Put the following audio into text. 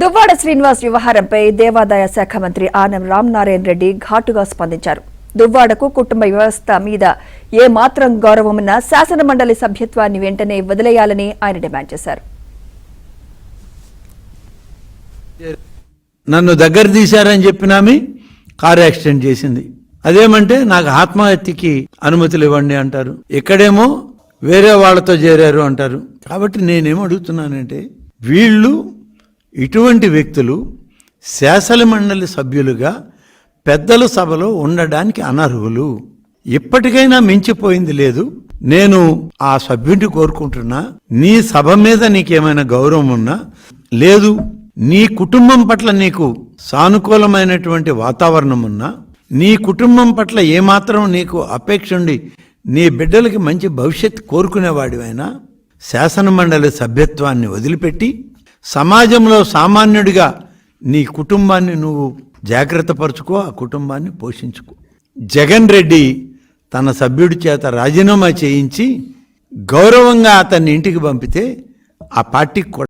దువ్వాడ శ్రీనివాస్ వ్యవహారంపై దేవాదాయ శాఖ మంత్రి ఆనం రామనారాయణ రెడ్డి ఘాటుగా స్పందించారు. దువ్వాడకు కుటుంబ వ్యవస్థ మీద ఏ మాత్రం గౌరవమున్నా శాసనమండలి సభ్యత్వాన్ని వెంటనే వదిలేయాలని ఆయన డిమాండ్ చేశారు. నన్ను దగ్గర తీశారని చెప్పినామి కారు యాక్సిడెంట్ చేసింది. అదేమంటే నాకు ఆత్మహత్యకి అనుమతులు ఇవ్వండి అంటారు. ఇక్కడేమో వేరే వాళ్ళతో చేరారు అంటారు. కాబట్టి నేనేం అడుగుతున్నానంటే, వీళ్ళు ఇటువంటి వ్యక్తులు శాసనమండలి సభ్యులుగా పెద్దల సభలో ఉండడానికి అనర్హులు. ఇప్పటికైనా మించిపోయింది లేదు. నేను ఆ సభ్యుడిని కోరుకుంటున్నా, నీ సభ మీద నీకేమైనా గౌరవం ఉన్నా, లేదు నీ కుటుంబం పట్ల నీకు సానుకూలమైనటువంటి వాతావరణం ఉన్నా, నీ కుటుంబం పట్ల ఏమాత్రం నీకు అపేక్ష ఉండి నీ బిడ్డలకి మంచి భవిష్యత్తు కోరుకునేవాడివైనా శాసనమండలి సభ్యత్వాన్ని వదిలిపెట్టి సమాజంలో సామాన్యుడిగా నీ కుటుంబాన్ని నువ్వు జాగ్రత్త పరుచుకో, ఆ కుటుంబాన్ని పోషించుకో. జగన్ రెడ్డి తన సభ్యుడి చేత రాజీనామా చేయించి గౌరవంగా అతన్ని ఇంటికి పంపితే ఆ పార్టీకి